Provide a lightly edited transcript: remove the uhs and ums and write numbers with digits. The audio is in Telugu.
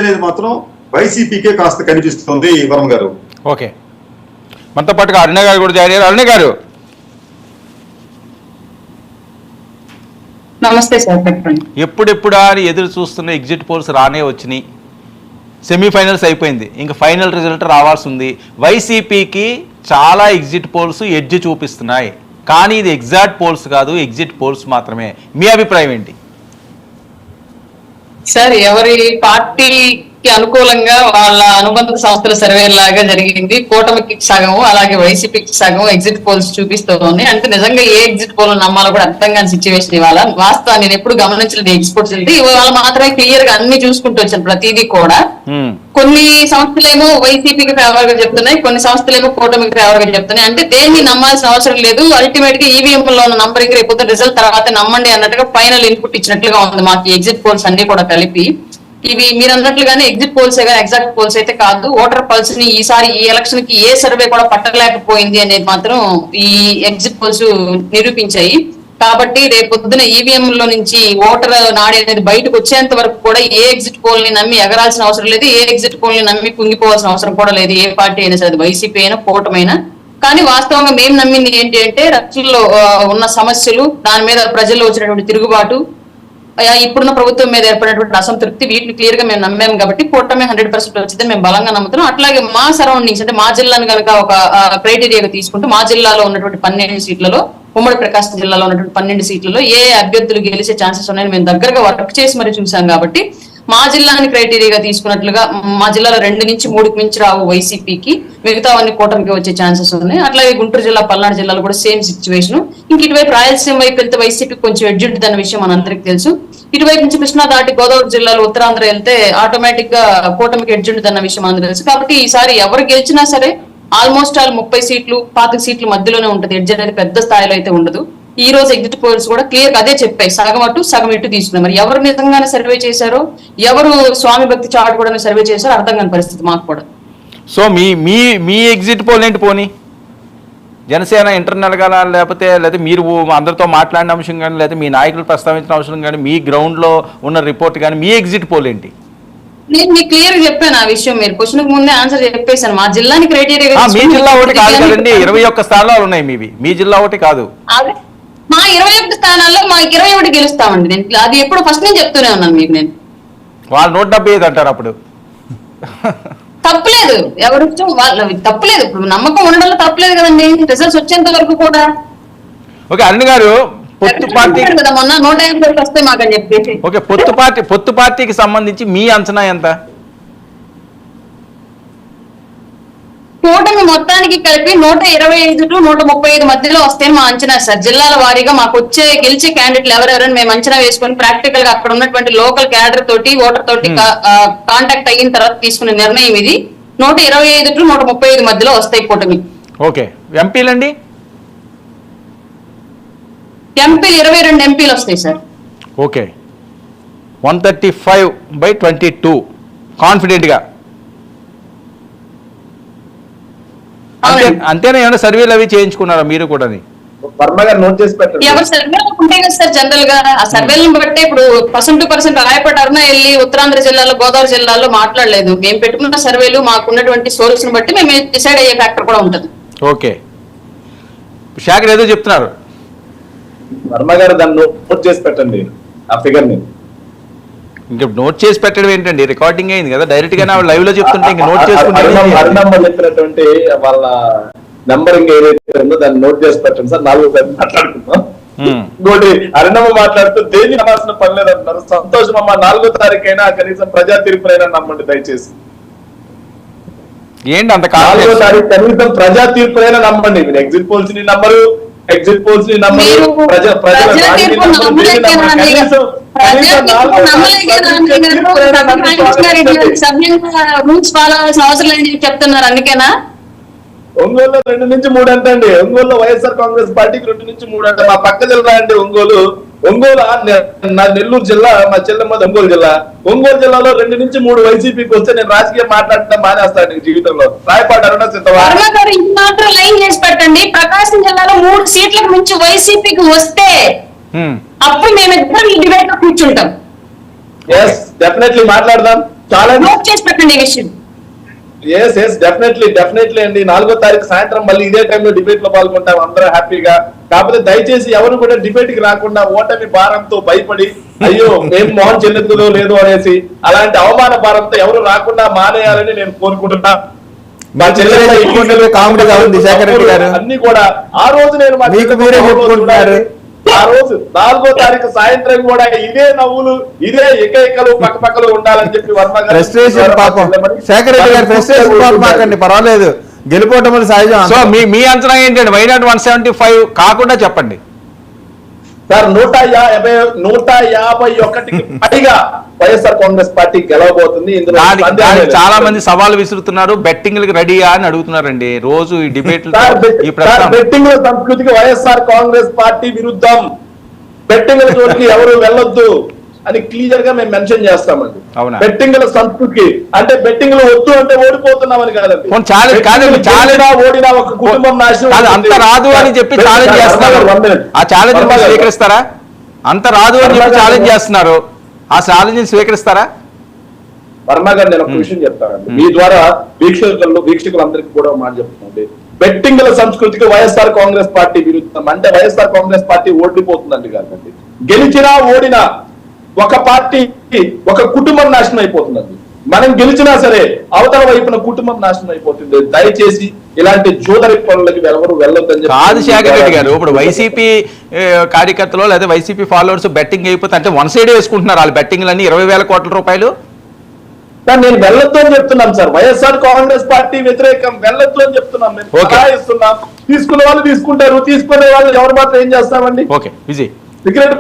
అనేది మాత్రం వైసీపీకే కాస్త కనిపిస్తుంది వర్మ గారు. ఓకే, మనతో పాటుగా అరుణ గారు కూడా జాయిన్ అయ్యారు. అరుణ గారు నమస్తే సార్, చెప్పండి. ఎప్పుడెప్పుడా అని ఎదురు చూస్తున్న ఎగ్జిట్ పోల్స్ రానే వచ్చినాయి. సెమీఫైనల్స్ అయిపోయింది, ఇంకా ఫైనల్ రిజల్ట్ రావాల్సి ఉంది. వైసీపీకి చాలా ఎగ్జిట్ పోల్స్ ఎడ్జ్ చూపిస్తున్నాయి, కానీ ఇది ఎగ్జాక్ట్ పోల్స్ కాదు, ఎగ్జిట్ పోల్స్ మాత్రమే. మీ అభిప్రాయం ఏంటి? సార్, ఎవరి పార్టీకి అనుకూలంగా వాళ్ళ అనుబంధ సంస్థల సర్వే లాగా జరిగింది. కూటమికి సగం, అలాగే వైసీపీకి సగం ఎగ్జిట్ పోల్స్ చూపిస్తుంది. అంటే నిజంగా ఏ ఎగ్జిట్ పోల్ నమ్మాలో కూడా అర్థం కాని సిచ్యువేషన్ ఇవాళ. వాస్తవాన్ని నేను ఎప్పుడు గమనించలేదు ఎగ్జిట్ వెళ్తే, ఇవాళ మాత్రమే క్లియర్ గా అన్ని చూసుకుంటూ వచ్చాను ప్రతిదీ కూడా. కొన్ని సంస్థలేమో వైసీపీకి ఫేవర్ గా చెప్తున్నాయి, కొన్ని సంస్థలేమో కూటమికి ఫేవర్ గా చెప్తున్నాయి. అంటే దేన్ని నమ్మాల్సిన అవసరం లేదు. అల్టిమేట్ గా ఈవీఎం లో ఉన్న నంబరింగ్ రేపు రిజల్ట్ తర్వాత నమ్మండి అన్నట్టుగా ఫైనల్ ఇన్పుట్ ఇచ్చినట్లుగా ఉంది మాకు ఎగ్జిట్ పోల్స్ అన్ని కూడా కలిపి. ఇవి మీరు అన్నట్లుగానే ఎగ్జిట్ పోల్స్ కానీ ఎగ్జాక్ట్ పోల్స్ అయితే కాదు. ఓటర్ పల్స్ ని ఈసారి ఈ ఎలక్షన్ కి ఏ సర్వే కూడా పట్టలేకపోయింది అనేది మాత్రం ఈ ఎగ్జిట్ పోల్స్ నిరూపించాయి. కాబట్టి రేపు పొద్దున ఈవీఎం లో నుంచి ఓటర్ నాడి అనేది బయటకు వచ్చేంత వరకు కూడా ఏ ఎగ్జిట్ పోల్ ని నమ్మి ఎగరాల్సిన అవసరం లేదు, ఏ ఎగ్జిట్ పోల్ ని నమ్మి కుంగిపోవాల్సిన అవసరం కూడా లేదు. ఏ పార్టీ అయినా సరే, వైసీపీ అయినా కూటమైనా. కానీ వాస్తవంగా మేము నమ్మింది ఏంటి అంటే, రక్షణలో ఉన్న సమస్యలు, దాని మీద ప్రజల్లో వచ్చినటువంటి తిరుగుబాటు, ఇప్పుడున్న ప్రభుత్వం మీద ఏర్పడినటువంటి అసంతృప్తి, వీటిని క్లియర్ గా మేము నమ్మాము కాబట్టి కూటమి 100% వచ్చిందని మేము బలంగా నమ్ముతున్నాం. అట్లాగే మా సరౌండింగ్స్ అంటే మా జిల్లాను కనుక ఒక క్రైటీరియాగా తీసుకుంటే, మా జిల్లాలో ఉన్నటువంటి 12 సీట్లలో, ఉమ్మడి ప్రకాశం జిల్లాలో ఉన్నటువంటి 12 సీట్లలో ఏ అభ్యర్థులు గెలిచే ఛాన్సెస్ ఉన్నాయని మేము దగ్గరగా వర్క్ చేసి మరి చూసాం. కాబట్టి మా జిల్లాని క్రైటీరియాగా తీసుకున్నట్లుగా మా జిల్లాలో 2 నుంచి 3కి మించి రావు వైసీపీకి, మిగతావన్నీ కూటమికి వచ్చే ఛాన్సెస్ ఉన్నాయి. అట్లాగే గుంటూరు జిల్లా, పల్నాడు జిల్లాలో కూడా సేమ్ సిచ్యువేషన్. ఇంక ఇటువైపు రాయలసీమ వైపు వెళ్తే వైసీపీకి కొంచెం ఎడ్జ్ ఉంటుంది అన్న విషయం మనందరికీ తెలుసు. ఇటువైపు నుంచి కృష్ణా దాటి గోదావరి జిల్లాలో ఉత్తరాంధ్ర వెళ్తే ఆటోమేటిక్ గా కూటమికి ఎడ్జ్ ఉంటుంది అన్న విషయం అందరూ తెలుసు. కాబట్టి ఈసారి ఎవరు గెలిచినా సరే ఆల్మోస్ట్ 30 సీట్లు 25 సీట్ల మధ్యలోనే ఉంటుంది. ఎడ్జ్ అనేది పెద్ద స్థాయిలో అయితే ఉండదు. ఈ రోజు ఎగ్జిట్ పోల్స్ కూడా క్లియర్ గా అదే చెప్పాయి, సగం అటు సగం ఇటు తీసుకున్నాం. మరి ఎవరు నిజంగానే సర్వే చేశారో, ఎవరు స్వామి భక్తి చాటు కూడా సర్వే చేశారో అర్థం కాని పరిస్థితి మాకు కూడా. సో మీ మీ మీ ఎగ్జిట్ పోల్ ఏంటి? పోనీ జనసేన ఇంటర్నల్ గా, లేకపోతే మీరు అందరితో మాట్లాడిన అంశం కానీ, లేదా మీ నాయకులు ప్రస్తావించిన అంశం కానీ, మీ గ్రౌండ్ లో ఉన్న రిపోర్ట్ కానీ, మీ ఎగ్జిట్ పోల్ ఏంటి? నేను మీకు క్లియర్ గా చెప్పాను ఆ విషయం. మీరు క్వశ్చన్ ముందే ఆన్సర్ చెప్పేశాను. మా జిల్లాని క్రైటీరియా, మీ జిల్లా ఒకటి కాదు కదండి, 21 స్థానాలు ఉన్నాయి మీవి. మీ జిల్లా ఒకటి కాదు. మా 21 స్థానాల్లో మా 21 గెలుస్తామండి. నేను అది ఎప్పుడు ఫస్ట్ నేను చెప్తూనే ఉన్నాను మీకు. నేను వాళ్ళు 175 అంటారు. అప్పుడు తప్పలేదు, ఎవరు వాళ్ళు తప్పలేదు. ఇప్పుడు నమ్మకం ఉండడంలో తప్పలేదు కదండి, రిజల్ట్స్ వచ్చేంత వరకు కూడా. ఓకే, అరుణ్ గారు, పొత్తు పార్టీ కదా మొన్న 150 వస్తాయి మాకని చెప్పేసి. ఓకే, పొత్తు పార్టీకి సంబంధించి మీ అంచనా ఎంత? కూటమి మొత్తానికి కలిపి 125 to 135 మధ్యలో వస్తాయని మా అంచనా సార్. జిల్లాల వారీగా మాకు గెలిచే క్యాండిడేట్లు ఎవరెవరని మేము అంచనా వేసుకొని ప్రాక్టికల్ గా అక్కడ ఉన్నటువంటి లోకల్ క్యాడర్ తోటి, ఓటర్ తోటి కాంటాక్ట్ అయిన తర్వాత తీసుకునే నిర్ణయం ఇది. 125 to 135 మధ్యలో వస్తాయి కూటమి. ఓకే, ఎంపీలండి? ఎంపీలు 22 ఎంపీలు వస్తాయి సార్. ఓకే, 135/22 కాన్ఫిడెంట్ గా అంతేనా? ఏమైనా సర్వేలు అవి చేయించుకున్నారా మీరు కూడా? ఎవరు సర్వేలు ఉంటాయి కదా సార్, జనరల్ గా ఆ సర్వేలను బట్టే. ఇప్పుడు 100% రాయపడి అరుణ వెళ్ళి ఉత్తరాంధ్ర జిల్లాలో, గోదావరి జిల్లాలో మాట్లాడలేదు. మేము పెట్టుకున్న సర్వేలు మాకున్నటువంటి సోర్స్ ని బట్టి మేము డిసైడ్ అయ్యే ఫ్యాక్టర్ కూడా ఉంటుంది. ఓకే, శాఖర్ ఏదో చెప్తున్నారు. వర్మ గారు దాన్ని నోట్ చేసి పెట్టండి ఆ ఫిగర్ ని. ఇంకా నోట్ చేసి పెట్టడం ఏంటండి? రికార్డింగ్ అయింది కదా, డైరెక్ట్ గా లైవ్ లో చెప్తుంటే ఇంకా నోట్ చేసుకుంటే చెప్పినటువంటి వాళ్ళ నంబరింగ్ ఏదైతే ఉందో దాన్ని నోట్ చేసి పెట్టండి సార్. 4 సార్లు మాట్లాడుకుందాం. ఇంకోటి, అరుణమ్మ మాట్లాడుతూ దేని నమ్మాల్సిన పని లేదంటున్నారు. సంతోషం అమ్మ, 4వ తారీఖైనా కనీసం ప్రజా తీర్పునైనా నమ్మండి దయచేసి. ఏంటి అంత? 4వ తారీఖు కనీసం ప్రజా తీర్పునైనా నమ్మండి. మీరు ఎగ్జిట్ పోల్స్ ని నమ్మరు, ఎగ్జిట్ పోల్స్ ని నమ్మరు, రూల్స్ ఫాలో అవ్వాల్సిన అవసరం లేదని చెప్తున్నారు. అందుకేనా ఒంగోలులో 2 నుంచి 3 అంట అండి. ఒంగోలులో వైఎస్ఆర్ కాంగ్రెస్ పార్టీకి 2 నుంచి 3 అంట. మా పక్క జిల్లా అండి ఒంగోలు. నెల్లూరు జిల్లా, మా చెల్లెమ్మది ఒంగోలు జిల్లా. ఒంగోలు జిల్లాలో 2 నుంచి 3 వైసీపీకి వస్తే నేను రాజకీయం మాట్లాడటం మానేస్తాను జీవితంలో. రాయపాటి అరుణ మాత్రం లైన్ చేసి పెట్టండి. ప్రకాశం జిల్లాలో 3 సీట్లకు మించి వైసీపీకి వస్తే అప్పుడు మేమిద్దరం ఈ డిబేట్ లో కూర్చుంటాం. డెఫినెట్లీ మాట్లాడదాం. చాలా నోట్ చేసి పెట్టండి ఈ విషయం. ఎస్ డెఫినెట్లీ అండి. 4వ తారీఖు సాయంత్రం మళ్ళీ ఇదే టైంలో డిబేట్ లో పాల్గొంటాం అందరూ హ్యాపీగా. కాకపోతే దయచేసి ఎవరు కూడా డిబేట్ కి రాకుండా ఓటమి భారంతో భయపడి అయ్యో మేము మోహన్ చెల్లెత్తుదో లేదో అనేసి అలాంటి అవమాన భారంతో ఎవరు రాకుండా మానేయాలని నేను కోరుకుంటున్నా. మా చెల్లెలు కామెడీగా ఉంది శేఖర్ రెడ్డి గారు. అన్ని కూడా ఆ రోజు నేను ఆ రోజు 4వ తారీఖు సాయంత్రం కూడా ఇదే నవ్వులు ఇదే ఎకైకలు పక్కపక్కలు ఉండాలని చెప్పి వర్మ గారు ఫ్రస్ట్రేషన్ పాపం శేఖర్ రెడ్డి గారు ఫ్రస్ట్రేషన్ పాపం మాకండి పర్వాలేదు గెలుపోవటం సహజం. సో మీ అంచనా ఏంటండి? వైనాట్ 175 కాకుండా చెప్పండి సార్. 151కి పైగా వైఎస్ఆర్ కాంగ్రెస్ పార్టీ గెలవబోతుంది. ఇందులో చాలా మంది సవాల్ విసురుతున్నారు. బెట్టింగ్లకి రెడీయా అని అడుగుతున్నారండి రోజు ఈ డిబేట్. బెట్టింగ్ల సంస్కృతికి వైఎస్ఆర్ కాంగ్రెస్ పార్టీ విరుద్ధం. బెట్టింగ్ల జోలికి ఎవరు వెళ్ళొద్దు అని క్లియర్ గా మేము మెన్షన్ చేస్తామండి. బెట్టింగ్ల సంస్కృతి అంటే బెట్టింగ్లు వద్దు అంటే ఓడిపోతున్నామని కాదండి. ఓడినా ఒక కుటుంబం నాశనం. అంత రాదు అని చెప్పి ఛాలెంజ్ చేస్తున్నారు. ఆ ఛాలెంజ్ స్వీకరిస్తారా? అంత రాదు అని చెప్పి ఛాలెంజ్ చేస్తున్నారు. ఆ ఛాలెంజ్ స్వీకరిస్తారా? వర్మ గారు నేను ఒక విషయం చెప్తానండి. మీ ద్వారా వీక్షకులందరికీ కూడా మాట చెప్తున్నాండి. బెట్టింగ్ల సంస్కృతికి వైఎస్ఆర్ కాంగ్రెస్ పార్టీ విరుద్ధం అంటే వైఎస్ఆర్ కాంగ్రెస్ పార్టీ ఓడిపోతుందండి కాదండి. గెలిచినా ఓడినా ఒక పార్టీ ఒక కుటుంబం నాశనం అయిపోతుందండి. మనం గెలిచినా సరే అవతల వైపున కుటుంబం నాశనం అయిపోతుంది. దయచేసి ఇలాంటి జోదరి పనులకి ఎవరు వెళ్ళొద్దని కాదు శేఖర్ రెడ్డి గారు. ఇప్పుడు వైసీపీ కార్యకర్తలు లేదా వైసీపీ ఫాలోవర్స్ బెట్టింగ్ అయిపోతే అంటే వన్ సైడ్ వేసుకుంటున్నారు వాళ్ళు బెట్టింగ్లన్నీ 20,000 కోట్ల రూపాయలు. నేను వెళ్ళొద్దు అని చెప్తున్నాం సార్. వైఎస్ఆర్ కాంగ్రెస్ పార్టీ వ్యతిరేకం వెళ్ళొద్దు అని చెప్తున్నాం. మేము ఇస్తున్నాం. తీసుకునే వాళ్ళు తీసుకుంటారు, తీసుకునే వాళ్ళు ఎవరు మాత్రం ఏం చేస్తామండి. ఓకే విజయ్. సిగరెట్